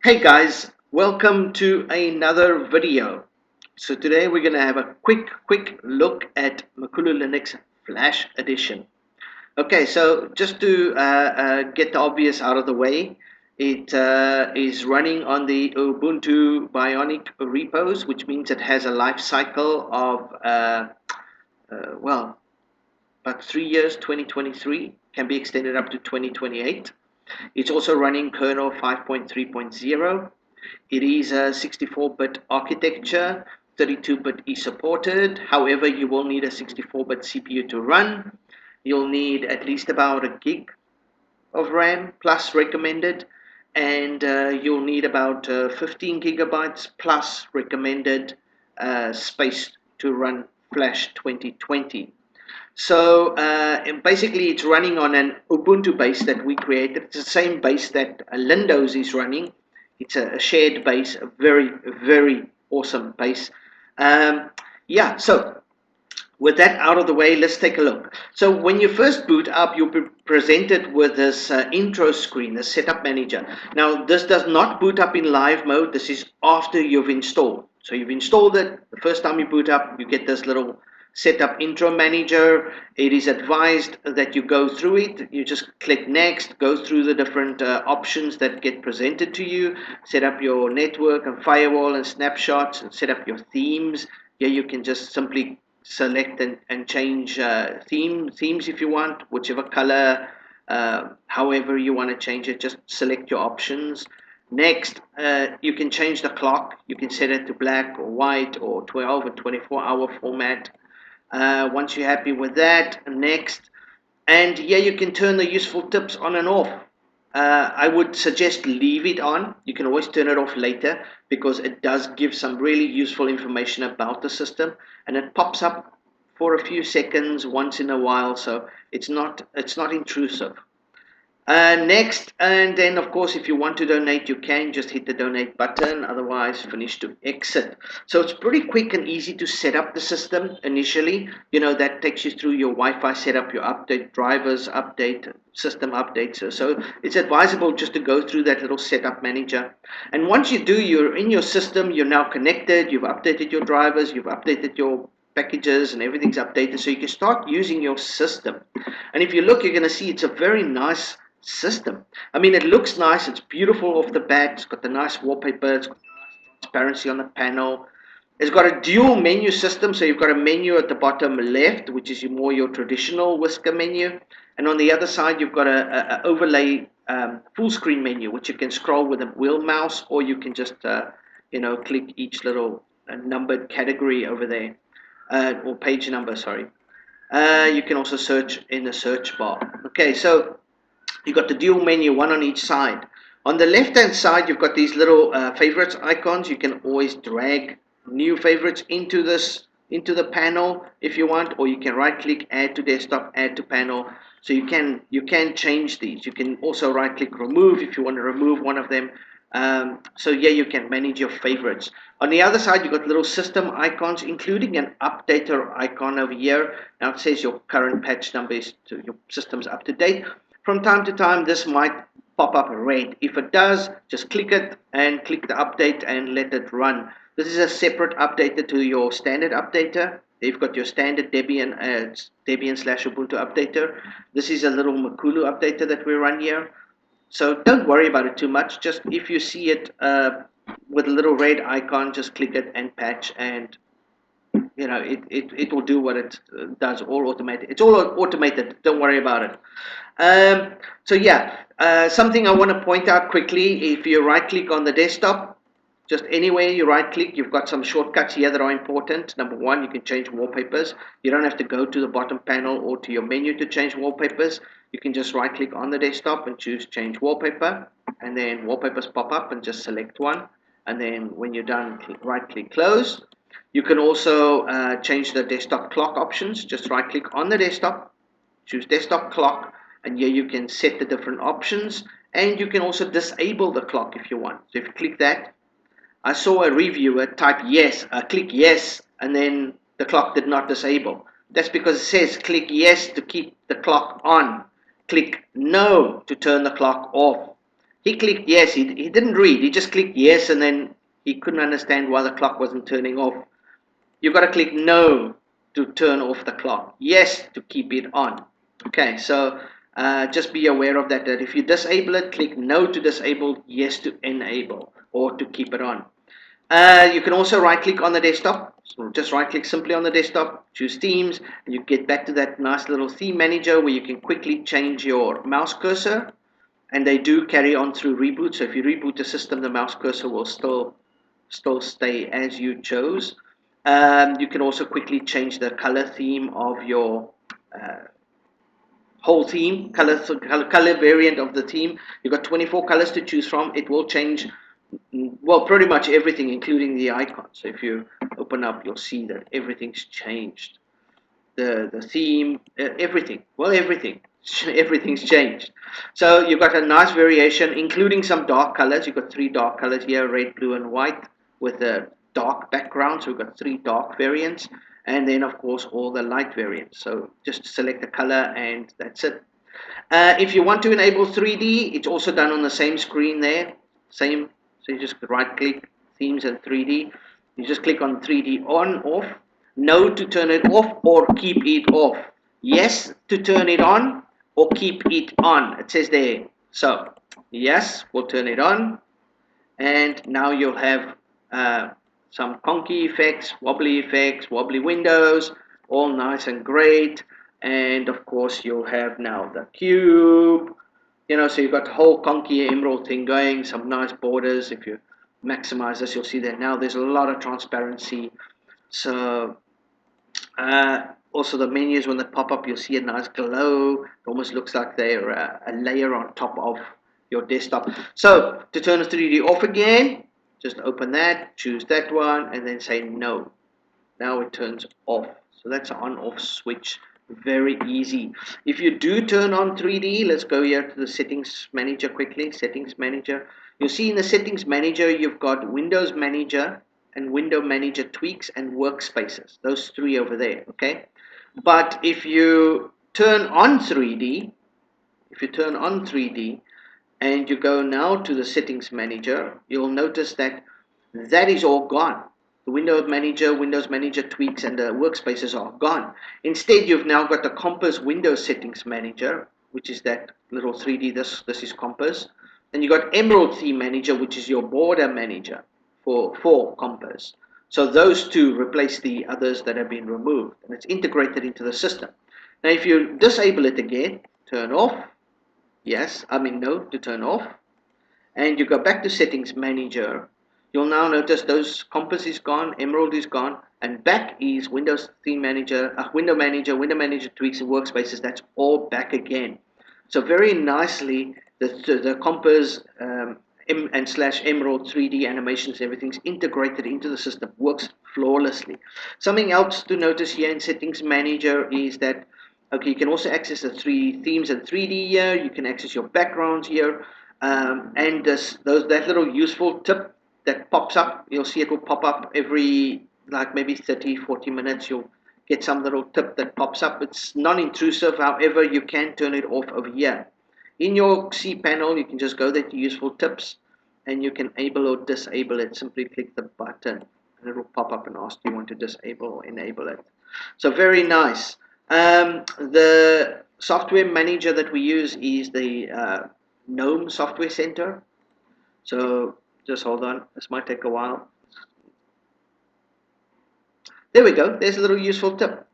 Hey guys, welcome to another video. So today we're going to have a quick look at MakuluLinux Flash edition. Okay, so just to get the obvious out of the way, it is running on the Ubuntu Bionic repos, which means it has a life cycle of well, about 3 years, 2023, can be extended up to 2028. It's also running kernel 5.3.0. It is a 64-bit architecture, 32-bit is supported. However, you will need a 64-bit CPU to run. You'll need at least about a gig of RAM plus recommended, and you'll need about 15 gigabytes plus recommended space to run Flash 2020. So basically, it's running on an Ubuntu base that we created. It's the same base that Windows is running. It's a shared base, a very awesome base. Um, yeah, so with that out of the way, let's take a look. So when you first boot up, you'll be presented with this intro screen, the setup manager. Now, this does not boot up in live mode. This is after you've installed. So you've installed it. The first time you boot up, you get this little setup intro manager. It is advised that you go through it. You just click next, go through the different options that get presented to you, set up your network and firewall and snapshots, and set up your themes. Here you can just simply select and change themes if you want, whichever color, however you want to change it. Just select your options. Next, you can change the clock. You can set it to black or white or 12 or 24-hour format. Once you're happy with that, next. And yeah, you can turn the useful tips on and off. I would suggest leave it on. You can always turn it off later because it does give some really useful information about the system, and it pops up for a few seconds once in a while, so it's not intrusive. Next, and then of course, if you want to donate, you can just hit the donate button, otherwise finish to exit. So it's pretty quick and easy to set up the system initially. That takes you through your Wi-Fi setup, your update drivers, update system updates. So it's advisable just to go through that little setup manager. And once you do, you're in your system, you're now connected, you've updated your drivers, you've updated your packages, and everything's updated, so you can start using your system. And if you look, you're going to see it's a very nice system. I mean, it looks nice, it's beautiful off the bat, it's got the nice wallpaper, it's got transparency on the panel. It's got a dual menu system, so you've got a menu at the bottom left, which is more your traditional whisker menu, and on the other side you've got a overlay full screen menu, which you can scroll with a wheel mouse, or you can just click each little numbered category over there, or page number, sorry. You can also search in the search bar. Okay, so you've got the dual menu, one on each side. On the left hand side, you've got these little favorites icons. You can always drag new favorites into the panel if you want, or you can right click, add to desktop, add to panel. So you can change these. You can also right click, remove if you want to remove one of them. So yeah, you can manage your favorites. On the other side, you've got little system icons, including an updater icon over here. Now it says your current patch number is your system's up to date. From time to time, this might pop up red. If it does, just click it and click the update and let it run. This is a separate updater to your standard updater. You've got your standard Debian/Ubuntu updater. This is a little Makulu updater that we run here. So don't worry about it too much. Just if you see it with a little red icon, just click it and patch, and it will do what it does. All automated. It's all automated. Don't worry about it. So yeah, something I want to point out quickly. If you right click on the desktop, just anywhere you right click, you've got some shortcuts here that are important. Number one, you can change wallpapers. You don't have to go to the bottom panel or to your menu to change wallpapers. You can just right click on the desktop and choose change wallpaper, and then wallpapers pop up, and just select one, and then when you're done, right click close. You can also change the desktop clock options. Just right click on the desktop, choose desktop clock, and here you can set the different options, and you can also disable the clock if you want. So if you click that, I saw a reviewer type yes, click yes, and then the clock did not disable. That's because it says click yes to keep the clock on, click no to turn the clock off. He clicked yes. He didn't read. He just clicked yes, and then he couldn't understand why the clock wasn't turning off. You've got to click no to turn off the clock. Yes to keep it on. Okay, so just be aware of that. That if you disable it, click no to disable, yes to enable, or to keep it on. You can also right click on the desktop. So just right click simply on the desktop, choose themes, and you get back to that nice little theme manager where you can quickly change your mouse cursor. And they do carry on through reboot. So if you reboot the system, the mouse cursor will still stay as you chose. You can also quickly change the color theme of your whole theme, color variant of the theme. You've got 24 colors to choose from. It will change, well, pretty much everything, including the icon. So if you open up, you'll see that everything's changed. The theme, everything. Well, everything. Everything's changed. So you've got a nice variation, including some dark colors. You've got 3 dark colors here, red, blue, and white, with a dark background. So we've got 3 dark variants, and then of course all the light variants. So just select the color, and that's it. If you want to enable 3D, it's also done on the same screen there. Same. So you just right click, themes and 3D. You just click on 3D on, off. No to turn it off or keep it off. Yes to turn it on or keep it on. It says there. So yes, we'll turn it on. And now you'll have some conky effects, wobbly windows, all nice and great. And of course you'll have now the cube, so you've got the whole conky emerald thing going, some nice borders. If you maximize this, you'll see that now there's a lot of transparency. So also the menus, when they pop up, you'll see a nice glow. It almost looks like they're a layer on top of your desktop. So to turn the 3D off again, just open that, choose that one, and then say no. Now it turns off. So that's an on-off switch. Very easy. If you do turn on 3D, let's go here to the settings manager quickly. Settings manager. You'll see in the settings manager, you've got Windows Manager and Window Manager tweaks and workspaces. Those 3 over there. Okay. But if you turn on 3D, and you go now to the settings manager, you'll notice that that is all gone. The Windows Manager tweaks, and the workspaces are gone. Instead, you've now got the Compass Windows Settings Manager, which is that little 3D. This is Compass. And you got Emerald Theme Manager, which is your border manager for Compass. So those 2 replace the others that have been removed, and it's integrated into the system. Now, if you disable it again, turn off. No to turn off. And you go back to Settings Manager. You'll now notice those Compass is gone, Emerald is gone, and back is Windows Theme Manager, Window Manager tweaks and workspaces. That's all back again. So very nicely, the Compass and / Emerald 3D animations, everything's integrated into the system, works flawlessly. Something else to notice here in Settings Manager is that, okay, you can also access the 3 themes and 3D here. You can access your backgrounds here, and that little useful tip that pops up. You'll see it will pop up every maybe 30-40 minutes. You'll get some little tip that pops up. It's non-intrusive. However, you can turn it off over here. In your C panel, you can just go there to useful tips, and you can enable or disable it. Simply click the button, and it will pop up and ask, do you want to disable or enable it? So very nice. The software manager that we use is the GNOME Software Center. So just hold on, this might take a while. There we go. There's a little useful tip.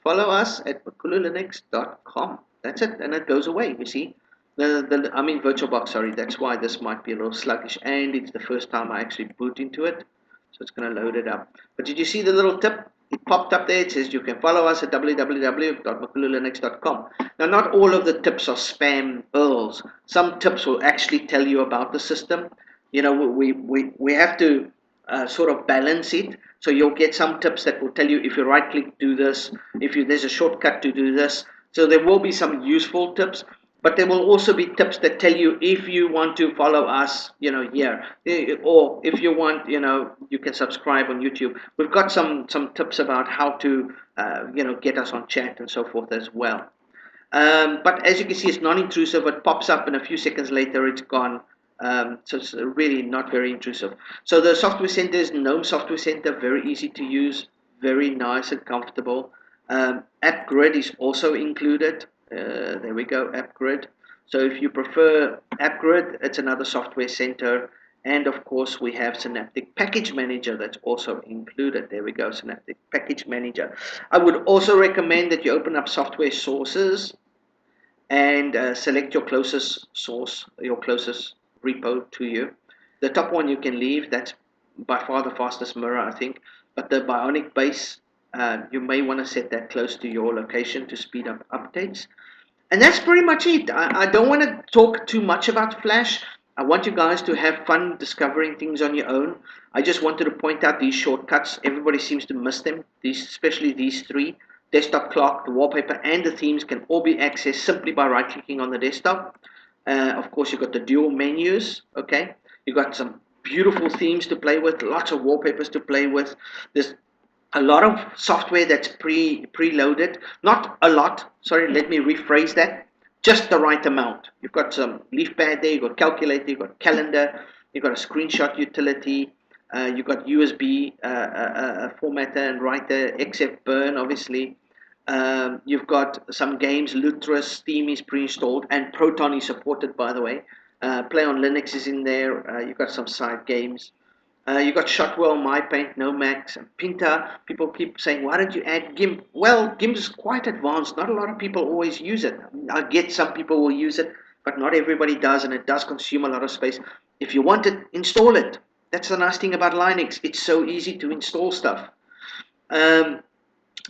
Follow us at MakuluLinux.com. That's it, and it goes away. You see, VirtualBox. Sorry, that's why this might be a little sluggish, and it's the first time I actually boot into it, so it's going to load it up. But did you see the little tip? It popped up there. It says you can follow us at www.MakuluLinux.com. Now, not all of the tips are spam URLs. Some tips will actually tell you about the system. We have to sort of balance it. So you'll get some tips that will tell you, if you right click, do this. There's a shortcut to do this. So there will be some useful tips, but there will also be tips that tell you if you want to follow us, here, or if you want, you can subscribe on YouTube. We've got some tips about how to, get us on chat and so forth as well. But as you can see, it's non-intrusive. It pops up, and a few seconds later, it's gone. So it's really not very intrusive. So the software center is GNOME Software Center, very easy to use, very nice and comfortable. App Grid is also included. There we go, App Grid. So if you prefer App Grid, it's another software center. And of course, we have Synaptic Package Manager that's also included. There we go, Synaptic Package Manager. I would also recommend that you open up software sources and select your closest source, your closest repo to you. The top one you can leave, that's by far the fastest mirror, I think. But the Bionic base, you may want to set that close to your location to speed up updates. And that's pretty much it. I don't want to talk too much about Flash. I want you guys to have fun discovering things on your own. I just wanted to point out these shortcuts. Everybody seems to miss them, especially these three. Desktop clock, the wallpaper, and the themes can all be accessed simply by right-clicking on the desktop. Of course, you've got the dual menus, okay? You've got some beautiful themes to play with, lots of wallpapers to play with. There's a lot of software that's preloaded. Not a lot, sorry, let me rephrase that. Just the right amount. You've got some leaf pad there, you've got calculator, you've got calendar, you've got a screenshot utility, you've got USB formatter and writer, except Burn, obviously. You've got some games, Lutris, Steam is pre-installed, and Proton is supported, by the way. Play on Linux is in there. You've got some side games. You got Shotwell, MyPaint, Nomax, and Pinta. People keep saying, why don't you add GIMP? Well, GIMP is quite advanced. Not a lot of people always use it. I get some people will use it, but not everybody does, and it does consume a lot of space. If you want it, install it. That's the nice thing about Linux. It's so easy to install stuff. On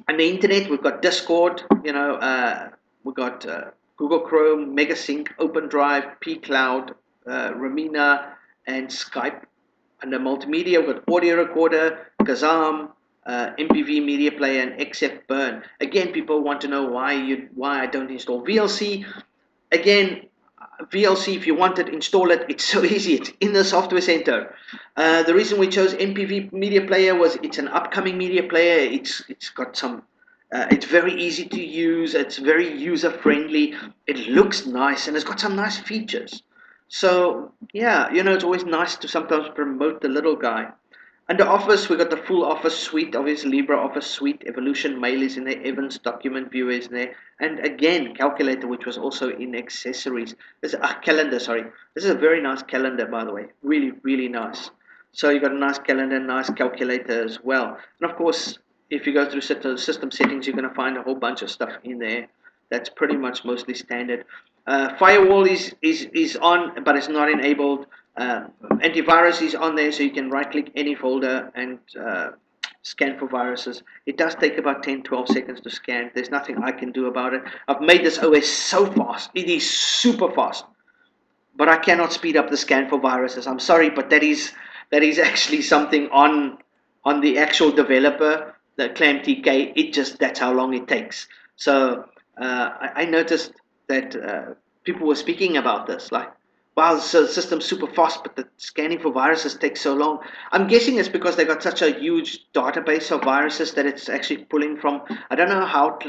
the internet, we've got Discord, we've got Google Chrome, Megasync, OpenDrive, pCloud, Ramina, and Skype. Under multimedia, we've got audio recorder, Kazam, MPV media player, and XF Burn. Again, people want to know why I don't install VLC. Again, VLC, if you want it, install it. It's so easy. It's in the software center. The reason we chose MPV media player was it's an upcoming media player. It's got some. It's very easy to use. It's very user friendly. It looks nice and it's got some nice features. So yeah, it's always nice to sometimes promote the little guy. Under Office, we got the full Office suite, obviously Libreoffice suite, Evolution Mail is in there, Evans Document Viewer is in there, and again, Calculator, which was also in accessories. Calendar, sorry. This is a very nice calendar, by the way. Really, really nice. So you got a nice calendar, nice calculator as well. And of course, if you go through system settings, you're going to find a whole bunch of stuff in there. That's pretty much mostly standard. Firewall is on, but it's not enabled. Antivirus is on there, so you can right click any folder and scan for viruses. It does take about 10-12 seconds to scan. There's nothing I can do about it. I've made this OS so fast. It is super fast, but I cannot speed up the scan for viruses. I'm sorry, but that is actually something on the actual developer, the ClamTK. That's how long it takes. So I noticed that people were speaking about this, like, wow, the system's super fast, but the scanning for viruses takes so long. I'm guessing it's because they got such a huge database of viruses that it's actually pulling from. I don't know how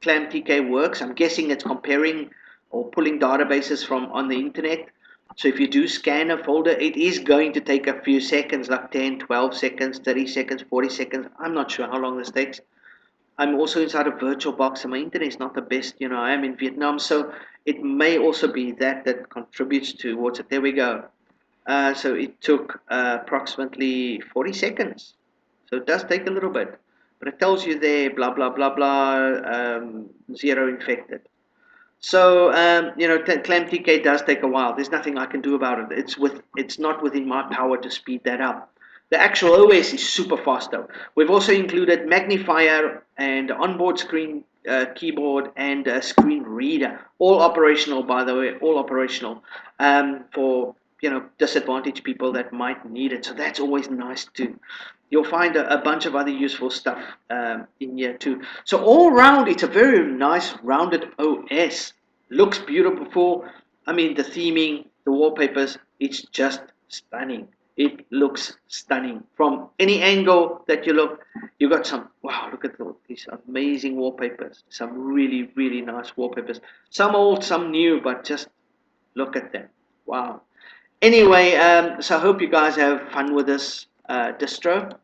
ClamTK works. I'm guessing it's comparing or pulling databases from on the internet. So if you do scan a folder, it is going to take a few seconds, like 10, 12 seconds, 30 seconds, 40 seconds. I'm not sure how long this takes. I'm also inside a VirtualBox and my internet is not the best. I am in Vietnam, so it may also be that contributes towards it. There we go. So it took approximately 40 seconds. So it does take a little bit. But it tells you there, blah, blah, blah, blah, 0 infected. So, ClamTK does take a while. There's nothing I can do about it. It's not within my power to speed that up. The actual OS is super fast though. We've also included magnifier and onboard screen keyboard and screen reader. All operational, by the way, all operational for disadvantaged people that might need it. So that's always nice too. You'll find a bunch of other useful stuff in here too. So all around, it's a very nice rounded OS. Looks beautiful. I mean, the theming, the wallpapers, it's just stunning. It looks stunning. From any angle that you look, you got some, wow, look at these amazing wallpapers. Some really, really nice wallpapers. Some old, some new, but just look at them. Wow. Anyway, so I hope you guys have fun with this distro.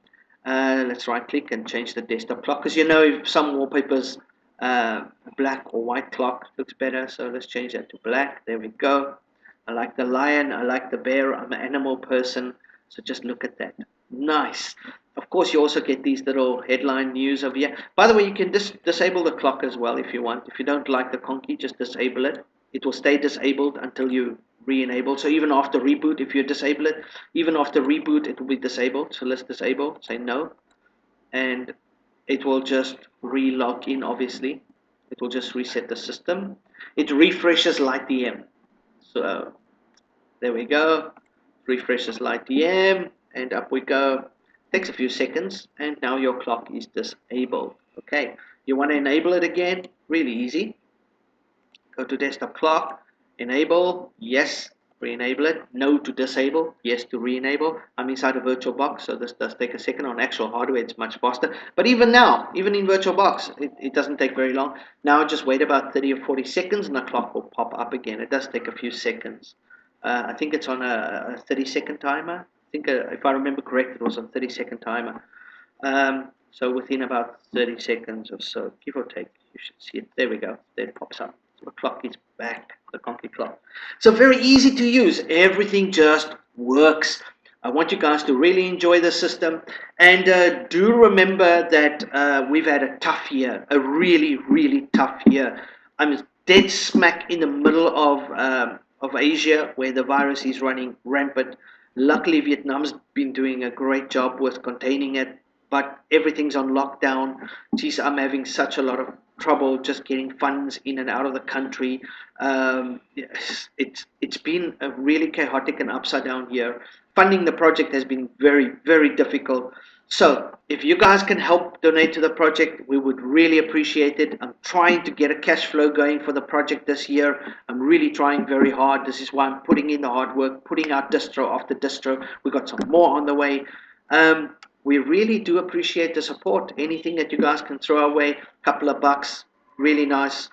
Let's right click and change the desktop clock, because you know if some wallpapers black or white clock looks better, so let's change that to black. There we go. I like the lion, I like the bear, I'm an animal person, so just look at that. Nice. Of course, you also get these little headline news over here. By the way, you can disable the clock as well if you want. If you don't like the conky, just disable it. It will stay disabled until you re-enable. So even after reboot, if you disable it, even after reboot, it will be disabled. So let's disable, say no, and it will just re-log in, obviously. It will just reset the system. It refreshes light DM. So there we go. Refreshes light DM, and up we go. Takes a few seconds, and now your clock is disabled. Okay, you want to enable it again? Really easy. Go to desktop clock, enable, yes, re-enable it, no to disable, yes to re-enable. I'm inside a VirtualBox, so this does take a second. On actual hardware, it's much faster. But even now, even in VirtualBox, it doesn't take very long. Now just wait about 30 or 40 seconds and the clock will pop up again. It does take a few seconds. I think it's on a 30-second timer. I think, if I remember correct, it was a 30-second timer. So within about 30 seconds or so, give or take, you should see it. There we go. There it pops up. So the clock is back, the conky clock. So very easy to use. Everything just works. I want you guys to really enjoy the system. And do remember that we've had a tough year, a really, really tough year. I'm dead smack in the middle of Asia, where the virus is running rampant. Luckily, Vietnam's been doing a great job with containing it, but everything's on lockdown. Geez, I'm having such a lot of trouble just getting funds in and out of the country. Yes, it's been a really chaotic and upside down year. Funding the project has been very, very difficult. So if you guys can help donate to the project, we would really appreciate it. I'm trying to get a cash flow going for the project this year. I'm really trying very hard. This is why I'm putting in the hard work, putting out distro after distro. We've got some more on the way. We really do appreciate the support. Anything that you guys can throw our way, a couple of bucks, really nice.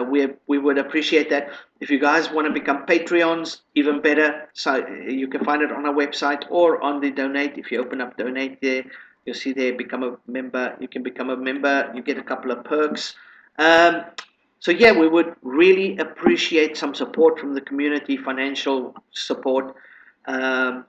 We would appreciate that. If you guys want to become Patreons, even better. So you can find it on our website or on the donate. If you open up donate there, you'll see there, become a member. You can become a member. You get a couple of perks. So yeah, we would really appreciate some support from the community, financial support. Um,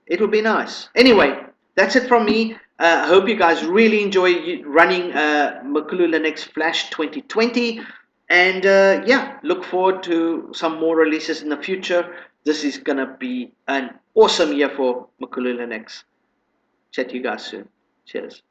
it would be nice. Anyway, that's it from me. I hope you guys really enjoy running MakuluLinux Flash 2020. And yeah, look forward to some more releases in the future. This is going to be an awesome year for MakuluLinux. Chat to you guys soon. Cheers.